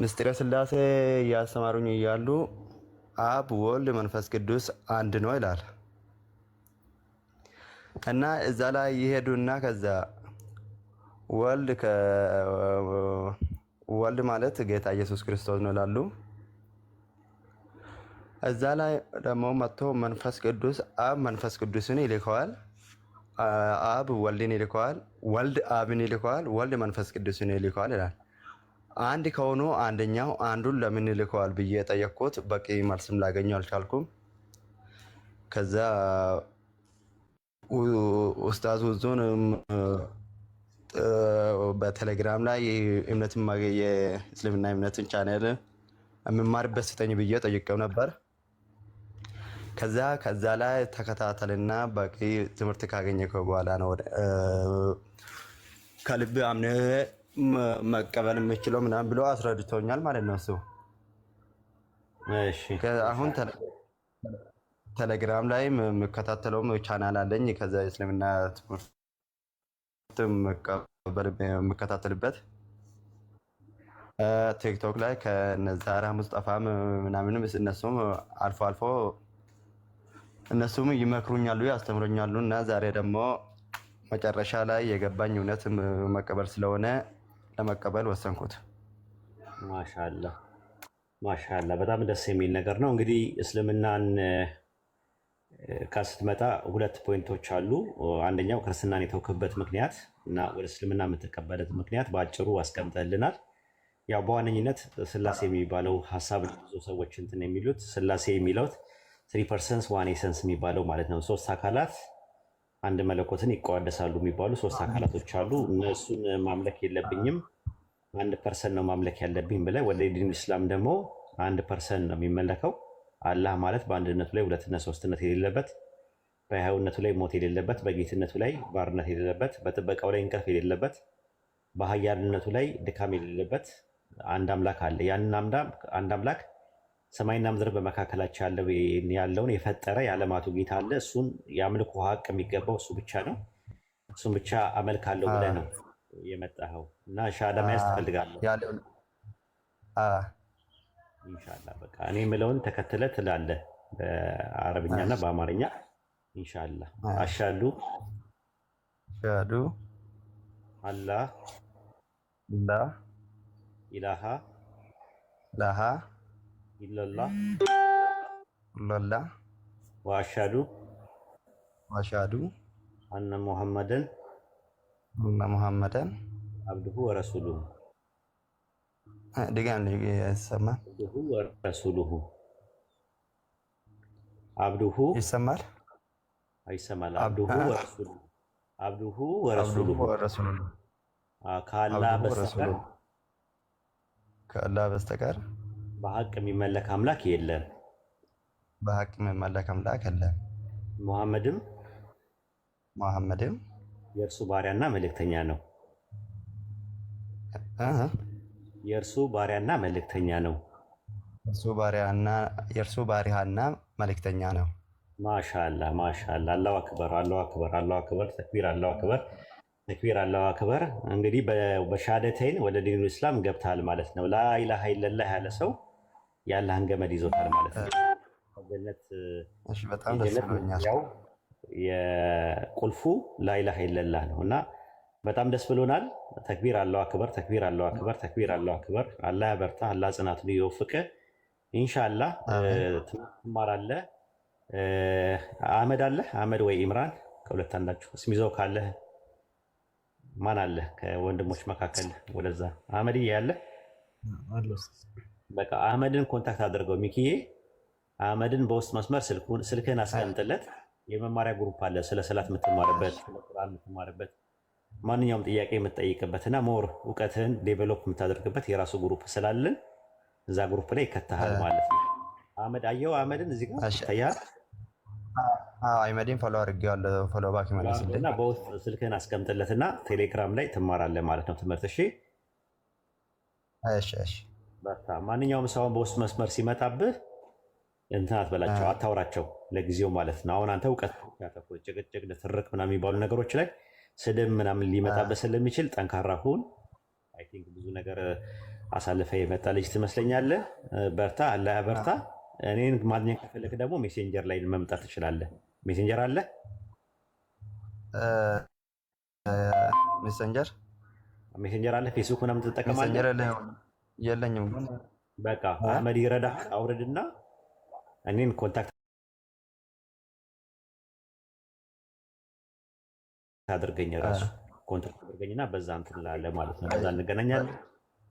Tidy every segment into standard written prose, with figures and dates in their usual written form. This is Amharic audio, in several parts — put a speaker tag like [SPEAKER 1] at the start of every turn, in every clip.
[SPEAKER 1] ምስጢረ ሥላሴ እያስተማሩኝ እያሉ አብ ወልድ መንፈስ ቅዱስ አንድ ነው ይላል እና እዛ ላይ ይሄዱና ከዛ ወልድ ማለት ጌታ ኢየሱስ ክርስቶስ ነው ይላሉ። እዛ ላይ ደግሞ መጥቶ መንፈስ ቅዱስ አብ መንፈስ ቅዱስን ይልከዋል፣ አብ ወልድን ይልከዋል፣ ወልድ አብን ይልከዋል፣ ወልድ መንፈስ ቅዱስን ይልከዋል ይላል። አንድ ከሆኑ አንደኛው አንዱን ለምን ይልከዋል ብዬ የጠየቅኩት በቂ መልስም ላገኘው አልቻልኩም። ከዛ ኡስታዝ ውዙን በቴሌግራም ላይ የእስልምና እምነትን ቻናል የምማርበት ስጠኝ ብዬ ጠይቀው ነበር። ከዛ ላይ ተከታተልና በቂ ትምህርት ካገኘ በኋላ ነው ከልብ አምነህ መቀበል የምችለው ምናምን ብሎ አስረድቶኛል ማለት ነው እሱ።
[SPEAKER 2] እሺ
[SPEAKER 1] አሁን ቴሌግራም ላይ የምከታተለው ቻናል አለኝ። ከዛ እስልምና ትምህርት የምከታተልበት ቲክቶክ ላይ ከነዛራ ሙስጠፋ ምናምንም እነሱም አልፎ አልፎ እነሱም ይመክሩኛሉ፣ ያስተምሩኛሉ። እና ዛሬ ደግሞ መጨረሻ ላይ የገባኝ እውነት መቀበል ስለሆነ ለመቀበል ወሰንኩት።
[SPEAKER 2] ማሻአላ ማሻአላ፣ በጣም ደስ የሚል ነገር ነው። እንግዲህ እስልምናን ስትመጣ ሁለት ፖይንቶች አሉ። አንደኛው ክርስትናን የተውክበት ምክንያት እና ወደ እስልምና የምትቀበለት ምክንያት በአጭሩ አስቀምጠልናል። ያው በዋነኝነት ስላሴ የሚባለው ሀሳብ ብዙ ሰዎች እንትን የሚሉት ስላሴ የሚለው 3 persons 1 essence የሚባለው ማለት ነው። 3 አካላት አንድ መለኮትን ይቀዋደሳሉ የሚባሉ 3 አካላቶች አሉ። እነሱን ማምለክ የለብኝም 1 ፐርሰን ነው ማምለክ ያለብኝ ብለህ ወደ ዲን ኢስላም ደግሞ 1 ፐርሰን ነው የሚመለከው። አላህ ማለት በአንድነቱ ላይ ሁለትነት ሶስትነት የሌለበት፣ በሕያውነቱ ላይ ሞት የሌለበት፣ በጌትነቱ ላይ ባርነት የሌለበት፣ በጥበቃው ላይ እንቅልፍ የሌለበት፣ በኃያልነቱ ላይ ድካም የሌለበት አንድ አምላክ አለ። ያንን አንድ አምላክ ሰማይና ምድር በመካከላቸው ያለውን የፈጠረ የዓለማቱ ጌታ አለ። እሱን የአምልኮ ሀቅ የሚገባው እሱ ብቻ ነው። እሱን ብቻ አመልካለሁ ብለህ ነው የመጣኸው እና ሻሃዳ መያዝ ትፈልጋለህ። ኢንሻአላህ በቃ እኔ የምለውን ተከትለ ትላለህ በአረብኛና በአማርኛ ኢንሻአላህ። አሻዱ አላህ ኢላሃ ኢላላህ ወአሽሀዱ አነ ሙሐመደን አብዱሁ ወረሱሉሁ።
[SPEAKER 1] ድጋም ይሰማል?
[SPEAKER 2] አብዱሁ ወረሱሉሁ። አብዱሁ
[SPEAKER 1] ይሰማል?
[SPEAKER 2] አይሰማል? አብዱሁ ወረሱሉሁ
[SPEAKER 1] ከአላህ በስተቀር
[SPEAKER 2] በሀቅ የሚመለክ አምላክ የለም። ሙሐመድም የእርሱ ባሪያና መልእክተኛ ነው። የእርሱ ባሪያና መልእክተኛ ነው። ማሻአላ ማሻአላ። አላሁ አክበር አላሁ አክበር አላሁ አክበር። ተክቢር አላሁ አክበር ተክቢር አላሁ አክበር። እንግዲህ በሻሃደተይን ወደ ዲኑ ኢስላም ገብተሃል ማለት ነው። ላኢላሃ ኢለላህ ያለ ሰው የአላህን ገመድ ይዞታል ማለት ነው።
[SPEAKER 1] በጣም ደስ ብሎኛል።
[SPEAKER 2] የቁልፉ ላኢላሃ ኢለላህ ነው እና በጣም ደስ ብሎናል። ተክቢር አላሁ አክበር ተክቢር አላሁ አክበር ተክቢር አላሁ አክበር። አላህ ያበርታ፣ አላህ ጽናቱን ይወፍቅህ። ኢንሻአላህ ትማራለህ። አህመድ ወይ ኢምራን ከሁለት አንዳችሁ እስም ይዘው ካለ ማን አለ ከወንድሞች መካከል? ወደዛ አህመድ ያለ በቃ አህመድን ኮንታክት አድርገው። ሚኪዬ አህመድን በውስጥ መስመር ስልክህን አስቀምጥለት። የመማሪያ ግሩፕ አለ፣ ስለ ሰላት የምትማርበት፣ ስለ ቁርአን የምትማርበት፣ ማንኛውም ጥያቄ የምትጠይቅበትና ሞር እውቀትህን ዴቨሎፕ የምታደርግበት የራሱ ግሩፕ ስላለን እዛ ግሩፕ ላይ ይከተሃል ማለት ነው። አህመድ አየው፣ አህመድን እዚህ ጋር ታያል።
[SPEAKER 1] አህመድን ፎሎ አድርጌዋለሁ። ፎሎ ባክ ይመልስልኝ
[SPEAKER 2] እና በውስጥ ስልክህን አስቀምጥለትና ቴሌግራም ላይ ትማራለህ ማለት ነው ትምህርት። እሺ
[SPEAKER 1] እሺ።
[SPEAKER 2] በቃ ማንኛውም ሰው በውስጥ መስመር ሲመጣብህ እንትን አትበላቸው፣ አታውራቸው ለጊዜው ማለት ነው። አሁን አንተ እውቀት ያተፈው ጭቅጭቅ፣ ንትርክ ምናምን የሚባሉ ነገሮች ላይ ስድብ ምናምን ሊመጣብህ ስለሚችል ጠንካራ ሁን። አይ ቲንክ ብዙ ነገር አሳልፈ የመጣ ልጅ ትመስለኛለህ። በርታ፣ አላህ በርታ። እኔን ማግኘት ከፈለክ ደግሞ ሜሴንጀር ላይ መምጣት ትችላለህ። ሜሴንጀር አለ
[SPEAKER 1] ሜሴንጀር
[SPEAKER 2] ሜሴንጀር አለ። ፌስቡክ ምናምን ትጠቀማለህ?
[SPEAKER 1] የለኝም።
[SPEAKER 2] በቃ አህመድ ይረዳ አውርድና እኔን ኮንታክት አድርገኝ። ራሱ ኮንታክት አድርገኝና በዛ እንትን ላለ ማለት ነው። በዛ እንገናኛለን።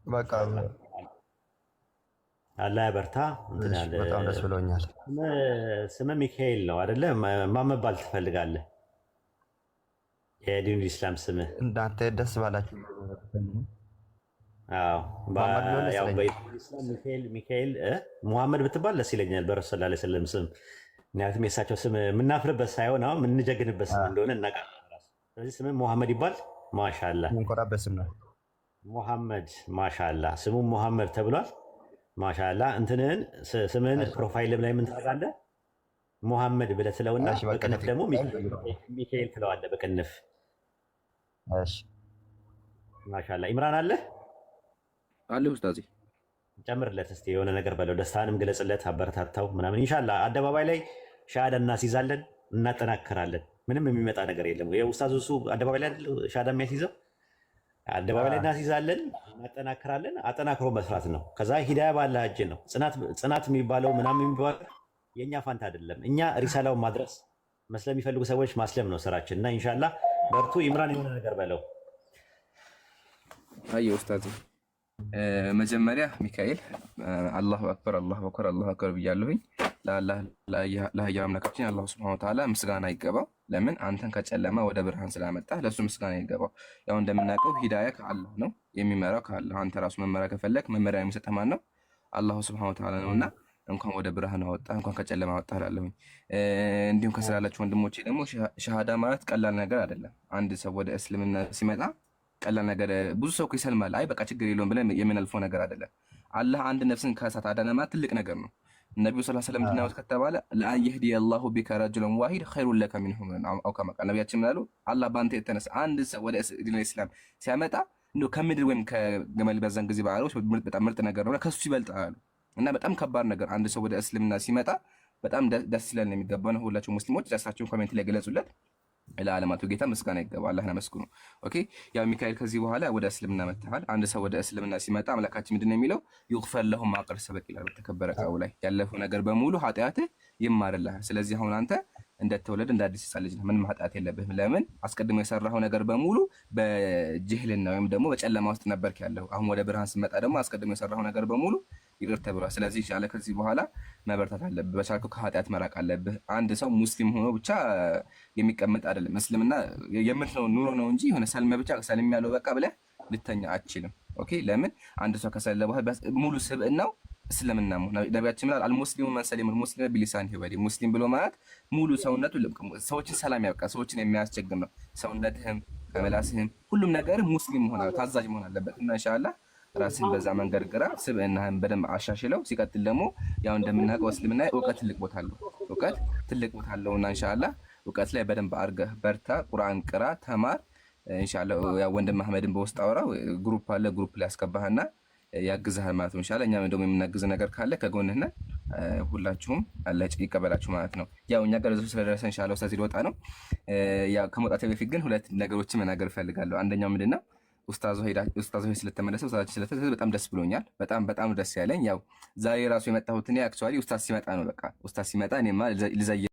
[SPEAKER 1] በቃ
[SPEAKER 2] አላህ ያበርታ። እንትን ያለ
[SPEAKER 1] በጣም ደስ ብሎኛል።
[SPEAKER 2] ስምህ ሚካኤል ነው አይደለ? ማን መባል ትፈልጋለህ? የዲኑል ኢስላም ስምህ
[SPEAKER 1] እንዳንተ ደስ ባላችሁ።
[SPEAKER 2] ሚካኤል ሙሐመድ ብትባል ደስ ይለኛል፣ በረሱ ላ ስለም ስም። ምክንያቱም የእሳቸው ስም የምናፍርበት ሳይሆን አሁን የምንጀግንበት ስም እንደሆነ እናውቃለን። ስለዚህ ስምህ ሙሐመድ ይባል። ማሻላ
[SPEAKER 1] የምንኮራበት ስም ነው
[SPEAKER 2] ሙሐመድ። ማሻላ ስሙ ሙሐመድ ተብሏል። ማሻላ እንትንህን ስምህን ፕሮፋይልም ላይ ምን ታደርጋለህ? ሙሐመድ ብለህ ትለውና በቅንፍ ደግሞ ሚካኤል ትለዋለህ በቅንፍ። ማሻላ ኢምራን አለ
[SPEAKER 3] አለ ኡስታዚ
[SPEAKER 2] ጨምርለት እስኪ የሆነ ነገር በለው፣ ደስታንም ግለጽለት፣ አበረታታው ምናምን። ኢንሻላህ አደባባይ ላይ ሻሃዳ እናስይዛለን፣ እናጠናክራለን። ምንም የሚመጣ ነገር የለም። ኡስታዙ እሱ አደባባይ ላይ ሻሃዳ የሚያስይዘው አደባባይ ላይ እናስይዛለን፣ እናጠናክራለን። አጠናክሮ መስራት ነው። ከዛ ሂዳያ ባለ እጅ ነው። ጽናት የሚባለው ምናምን የሚባለው የእኛ ፋንታ አይደለም። እኛ ሪሳላውን ማድረስ መስለም የሚፈልጉ ሰዎች ማስለም ነው ስራችን። እና ኢንሻላህ በርቱ። ኢምራን የሆነ ነገር በለው።
[SPEAKER 3] አየ ኡስታዚ መጀመሪያ ሚካኤል አላሁ አክበር አላሁ አክበር አላሁ አክበር ብያለሁኝ። ለሀያው አምላካችን አላሁ ሱብሓነሁ ወተዓላ ምስጋና ይገባው። ለምን አንተን ከጨለማ ወደ ብርሃን ስላመጣ ለእሱ ምስጋና ይገባው። ያው እንደምናውቀው ሂዳያ ከአላህ ነው፣ የሚመራው ከአላህ። አንተ ራሱ መመሪያ ከፈለግ መመሪያ የሚሰጥህ ማን ነው? አላሁ ሱብሓነሁ ወተዓላ ነው። እና እንኳን ወደ ብርሃን አወጣ፣ እንኳን ከጨለማ አወጣ እላለሁኝ። እንዲሁም ከስላላችሁ ወንድሞቼ ደግሞ ሸሃዳ ማለት ቀላል ነገር አይደለም። አንድ ሰው ወደ እስልምና ሲመጣ ቀላል ነገር ብዙ ሰው ይሰልማል። አይ በቃ ችግር የለውም ብለን የምናልፈው ነገር አይደለም። አላህ አንድ ነፍስን ከእሳት አዳነ ማለት ትልቅ ነገር ነው። ነቢዩ ሰለላሁ ዐለይሂ ወሰለም እንድናወት ከተባለ ለአን የህዲየ አላሁ ቢከ ረጁለን ዋሂድ ኸይሩን ለከ ሚን ሑመሪን አው ከማ ቃል። ነቢያችን ምናሉ? አላህ በአንተ የተነሳ አንድ ሰው ወደ ዲነል ኢስላም ሲያመጣ እንደው ከምድር ወይም ከገመል በዛን ጊዜ በዓሎች በጣም ምርጥ ነገር ነው፣ ከሱ ይበልጣል አሉ። እና በጣም ከባድ ነገር አንድ ሰው ወደ እስልምና ሲመጣ በጣም ደስ ይላል። የሚገባ ነው። ሁላችሁ ሙስሊሞች ራሳችሁን ኮሜንት ላይ ገለጹለት። ለዓለማቱ ጌታ ምስጋና ይገባ፣ አላህን አመስግኑ። ኦኬ ያው ሚካኤል ከዚህ በኋላ ወደ እስልምና መጥተሃል። አንድ ሰው ወደ እስልምና ሲመጣ አምላካችን ምንድን ነው የሚለው? ይግፈር ለሁ ማ ቀድ ሰበቅ ይላል በተከበረ ቃሉ ላይ። ያለፈው ነገር በሙሉ ኃጢአትህ ይማርልሃል። ስለዚህ አሁን አንተ እንደተወለደ እንደ አዲስ ሕፃን ልጅ ነህ። ምንም ኃጢአት የለብህም። ለምን? አስቀድሞ የሰራኸው ነገር በሙሉ በጅህልና ወይም ደግሞ በጨለማ ውስጥ ነበርክ ያለው። አሁን ወደ ብርሃን ስመጣ ደግሞ አስቀድሞ የሰራኸው ነገር በሙሉ ይቅር ተብሏል። ስለዚህ ይሻለ ከዚህ በኋላ መበርታት አለብህ። በቻልከው ከኃጢአት መራቅ አለብህ። አንድ ሰው ሙስሊም ሆኖ ብቻ የሚቀመጥ አይደለም። እስልምና የምትለው ኑሮ ነው እንጂ የሆነ ሰልመ ብቻ ሰልም ያለው በቃ ብለህ ልተኛ አትችልም። ኦኬ ለምን? አንድ ሰው ከሰለ በኋላ ሙሉ ስብዕናው እስልምና ነው። ነቢያችን ምን አልሙስሊሙ መን ሰሊመል ሙስሊሙነ ቢሊሳኒሂ ወየዲሂ። ሙስሊም ብሎ ማለት ሙሉ ሰውነቱ ሰዎችን ሰላም ያውቃ፣ ሰዎችን የሚያስቸግር ነው። ሰውነትህም ከመላስህም ሁሉም ነገር ሙስሊም መሆን አለ፣ ታዛዥ መሆን አለበት። እና ኢንሻአላህ ራስህን በዛ መንገድ ግራ፣ ስብዕናህን በደንብ አሻሽለው። ሲቀጥል ደግሞ ያው እንደምናውቀው እስልምና እውቀት ትልቅ ቦታ አለው፣ እውቀት ትልቅ ቦታ አለውና ኢንሻአላህ እውቀት ላይ በደንብ አድርገህ በርታ፣ ቁርአን ቅራ፣ ተማር። ኢንሻአላህ ያው ወንድም አህመድን በውስጥ አውራው፣ ግሩፕ አለ፣ ግሩፕ ላይ ያስገባህና ያግዝሃል ማለት ነው። ኢንሻአላህ እኛም ደግሞ የምናግዝ ነገር ካለ ከጎንህ ነን። ሁላችሁም አላህ ይቀበላችሁ ማለት ነው። ያው እኛ ጋር ስለደረሰ ኢንሻአላህ ኡስታዝ ሊወጣ ነው። ያው ከመውጣቴ በፊት ግን ሁለት ነገሮችን መናገር እፈልጋለሁ። አንደኛው ምንድነው ኡስታዝ ሆይ ስለተመለሰ ኡስታዝ ስለተመለሰ በጣም ደስ ብሎኛል። በጣም ደስ ያለኝ ያው ዛሬ ራሱ የመጣሁት እኔ አክቹአሊ ኡስታዝ ሲመጣ ነው። በቃ ኡስታዝ ሲመጣ እኔማ ልዘይ